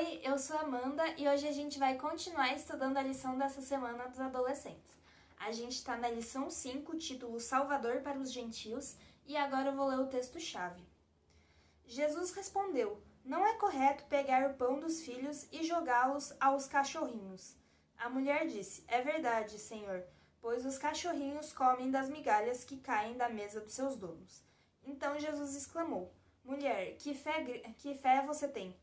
Oi, eu sou a Amanda e hoje a gente vai continuar estudando a lição dessa semana dos adolescentes. A gente está na lição 5, título Salvador para os Gentios, e agora eu vou ler o texto-chave. Jesus respondeu: não é correto pegar o pão dos filhos e jogá-los aos cachorrinhos. A mulher disse: é verdade, Senhor, pois os cachorrinhos comem das migalhas que caem da mesa dos seus donos. Então Jesus exclamou: mulher, que fé você tem!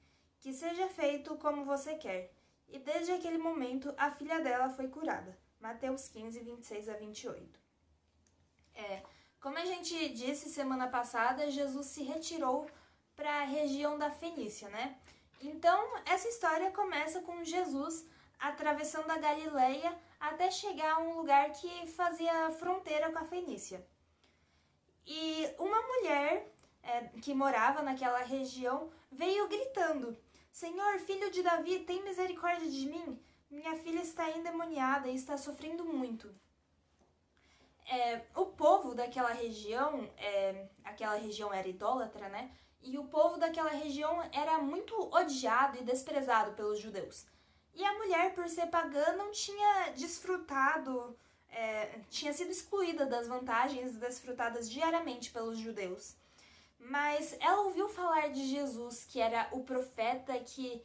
Que seja feito como você quer. E desde aquele momento, a filha dela foi curada. Mateus 15, 26 a 28. Como a gente disse semana passada, Jesus se retirou para a região da Fenícia, né? Então, essa história começa com Jesus atravessando a Galileia até chegar a um lugar que fazia fronteira com a Fenícia. E uma mulher que morava naquela região veio gritando: Senhor, filho de Davi, tem misericórdia de mim? Minha filha está endemoniada e está sofrendo muito. O povo daquela região era idólatra, né? E o povo daquela região era muito odiado e desprezado pelos judeus. E a mulher, por ser pagã, não tinha desfrutado, tinha sido excluída das vantagens desfrutadas diariamente pelos judeus. Mas ela ouviu falar de Jesus, que era o profeta que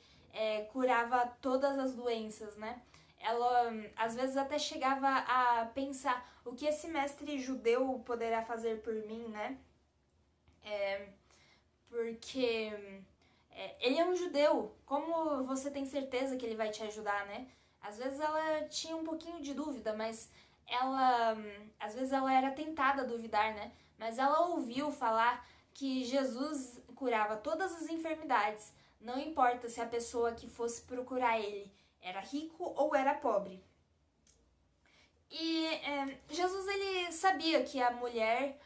curava todas as doenças, né? Ela, às vezes, até chegava a pensar: o que esse mestre judeu poderá fazer por mim, né? Porque ele é um judeu, como você tem certeza que ele vai te ajudar, né? Às vezes ela tinha um pouquinho de dúvida, mas às vezes ela era tentada a duvidar, né? Mas ela ouviu falar que Jesus curava todas as enfermidades, não importa se a pessoa que fosse procurar ele era rico ou era pobre. E Jesus, ele sabia que a mulher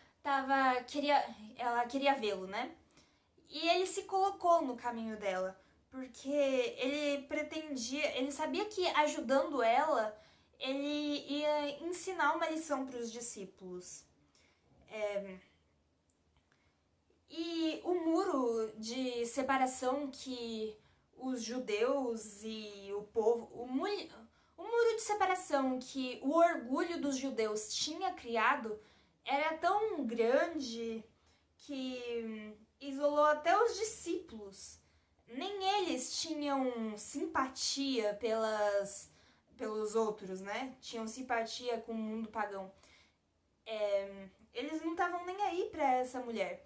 queria vê-lo, né? E ele se colocou no caminho dela, porque ele sabia que ajudando ela, ele ia ensinar uma lição para os discípulos. E o muro de separação que os judeus e o povo... O muro de separação que o orgulho dos judeus tinha criado era tão grande que isolou até os discípulos. Nem eles tinham simpatia pelos outros, né? Tinham simpatia com o mundo pagão. Eles não estavam nem aí para essa mulher.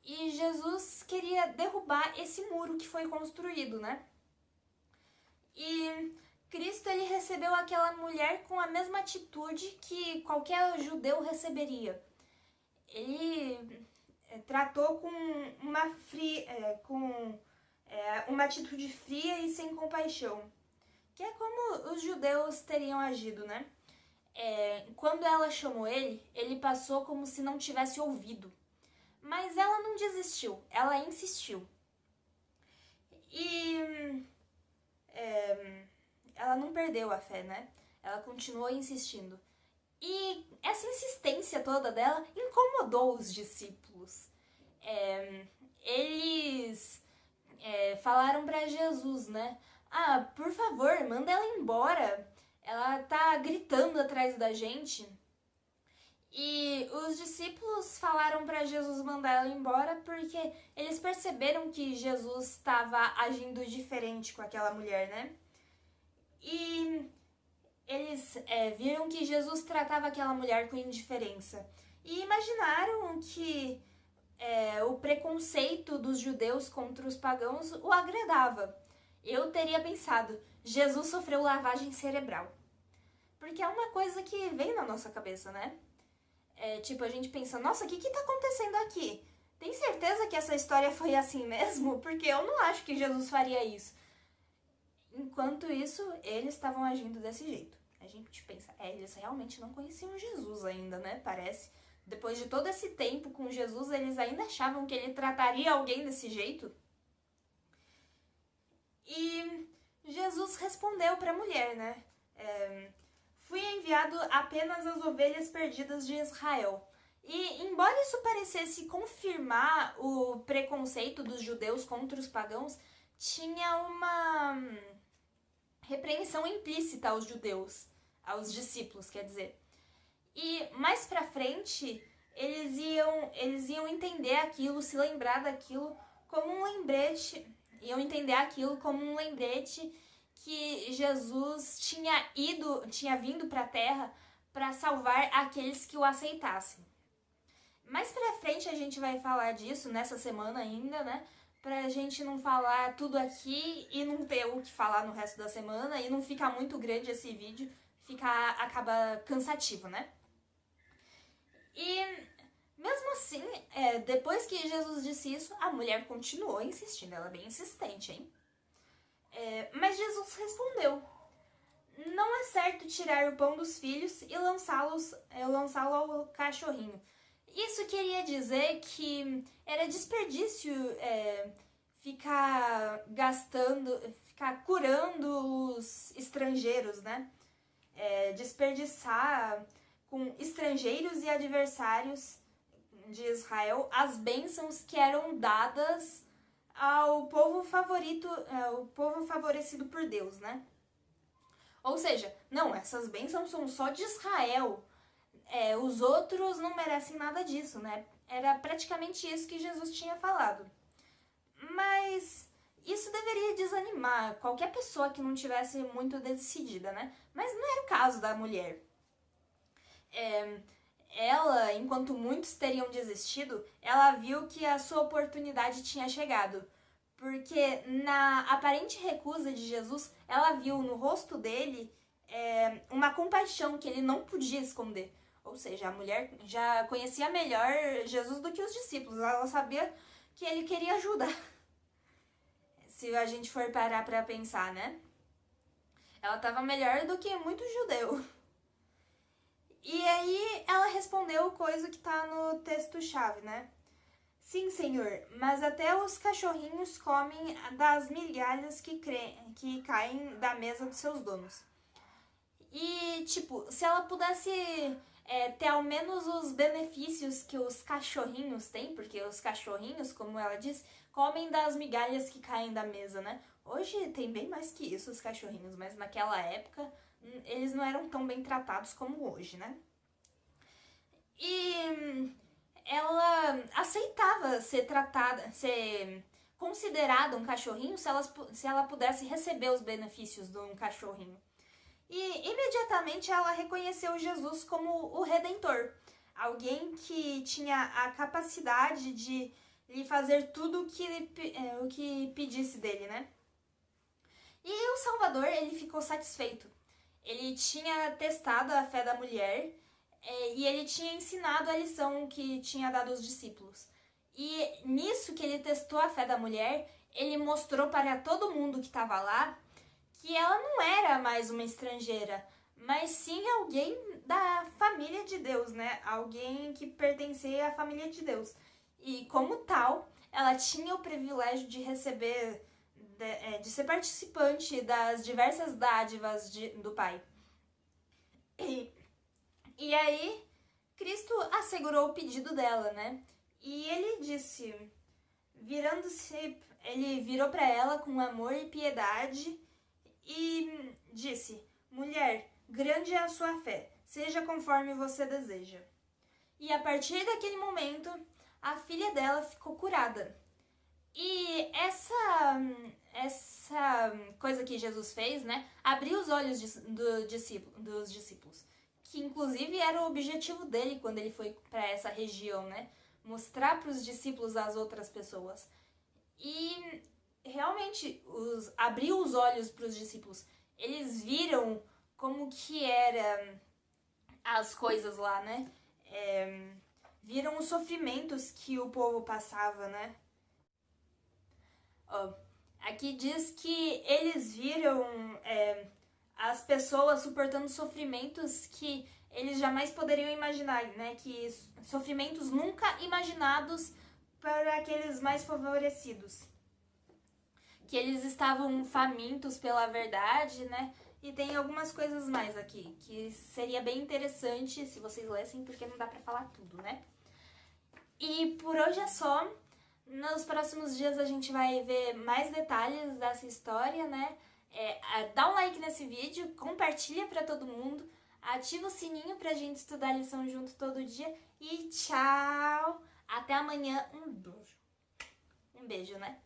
E Jesus queria derrubar esse muro que foi construído, né? E Cristo, ele recebeu aquela mulher com a mesma atitude que qualquer judeu receberia. Ele tratou com uma atitude fria e sem compaixão, que é como os judeus teriam agido, né? Quando ela chamou ele, ele passou como se não tivesse ouvido. Mas ela não desistiu, ela insistiu. E ela não perdeu a fé, né? Ela continuou insistindo. E essa insistência toda dela incomodou os discípulos. Eles falaram para Jesus, né? Ah, por favor, manda ela embora. Ela tá gritando atrás da gente. E os discípulos falaram para Jesus mandar ela embora porque eles perceberam que Jesus estava agindo diferente com aquela mulher, né? E eles viram que Jesus tratava aquela mulher com indiferença. E imaginaram que o preconceito dos judeus contra os pagãos o agradava. Eu teria pensado: Jesus sofreu lavagem cerebral. Porque é uma coisa que vem na nossa cabeça, né? A gente pensa: nossa, o que tá acontecendo aqui? Tem certeza que essa história foi assim mesmo? Porque eu não acho que Jesus faria isso. Enquanto isso, eles estavam agindo desse jeito. A gente pensa: eles realmente não conheciam Jesus ainda, né? Parece. Depois de todo esse tempo com Jesus, eles ainda achavam que ele trataria alguém desse jeito? E Jesus respondeu para a mulher, né? Fui enviado apenas às ovelhas perdidas de Israel. E, embora isso parecesse confirmar o preconceito dos judeus contra os pagãos, tinha repreensão implícita aos judeus, aos discípulos, quer dizer. E mais pra frente, eles iam entender aquilo, se lembrar daquilo como um lembrete, iam entender aquilo como um lembrete que Jesus tinha vindo para a Terra para salvar aqueles que o aceitassem. Mais pra frente a gente vai falar disso nessa semana ainda, né? Pra gente não falar tudo aqui e não ter o que falar no resto da semana e não ficar muito grande esse vídeo, acaba cansativo, né? E mesmo assim, depois que Jesus disse isso, a mulher continuou insistindo, ela é bem insistente, hein? Mas Jesus respondeu: não é certo tirar o pão dos filhos e lançá-lo ao cachorrinho. Isso queria dizer que era desperdício ficar curando os estrangeiros, né? Desperdiçar com estrangeiros e adversários de Israel as bênçãos que eram dadas ao povo favorecido por Deus, né? Ou seja, não, essas bênçãos são só de Israel. Os outros não merecem nada disso, né? Era praticamente isso que Jesus tinha falado. Mas isso deveria desanimar qualquer pessoa que não tivesse muito decidida, né? Mas não era o caso da mulher. Ela, enquanto muitos teriam desistido, ela viu que a sua oportunidade tinha chegado. Porque na aparente recusa de Jesus, ela viu no rosto dele uma compaixão que ele não podia esconder. Ou seja, a mulher já conhecia melhor Jesus do que os discípulos. Ela sabia que ele queria ajudar. Se a gente for parar pra pensar, né? Ela estava melhor do que muito judeu. E aí ela respondeu coisa que tá no texto-chave, né? Sim, Senhor, mas até os cachorrinhos comem das migalhas que caem da mesa dos seus donos. E, se ela pudesse ter ao menos os benefícios que os cachorrinhos têm, porque os cachorrinhos, como ela diz, comem das migalhas que caem da mesa, né? Hoje tem bem mais que isso os cachorrinhos, mas naquela época eles não eram tão bem tratados como hoje, né? E ela aceitava ser considerada um cachorrinho se ela pudesse receber os benefícios de um cachorrinho. E imediatamente ela reconheceu Jesus como o Redentor, alguém que tinha a capacidade de lhe fazer tudo o que pedisse dele, né? E o Salvador, ele ficou satisfeito. Ele tinha testado a fé da mulher e ele tinha ensinado a lição que tinha dado aos discípulos. E nisso que ele testou a fé da mulher, ele mostrou para todo mundo que estava lá que ela não era mais uma estrangeira, mas sim alguém da família de Deus, né? Alguém que pertencia à família de Deus. E como tal, ela tinha o privilégio de receber, de ser participante das diversas dádivas do Pai. E aí, Cristo assegurou o pedido dela, né? E ele disse, ele virou para ela com amor e piedade e disse: mulher, grande é a sua fé, seja conforme você deseja. E a partir daquele momento, a filha dela ficou curada. E essa coisa que Jesus fez, né, abriu os olhos dos discípulos, que inclusive era o objetivo dele quando ele foi para essa região, né, mostrar para os discípulos as outras pessoas. E realmente abriu os olhos para os discípulos. Eles viram como que eram as coisas lá, né? Viram os sofrimentos que o povo passava, né? Aqui diz que eles viram as pessoas suportando sofrimentos que eles jamais poderiam imaginar, né? Que sofrimentos nunca imaginados para aqueles mais favorecidos. Que eles estavam famintos pela verdade, né? E tem algumas coisas mais aqui, que seria bem interessante se vocês lessem, porque não dá pra falar tudo, né? E por hoje é só. Nos próximos dias a gente vai ver mais detalhes dessa história, né? Dá um like nesse vídeo, compartilha pra todo mundo, ativa o sininho pra gente estudar a lição junto todo dia e tchau! Até amanhã, um beijo, né?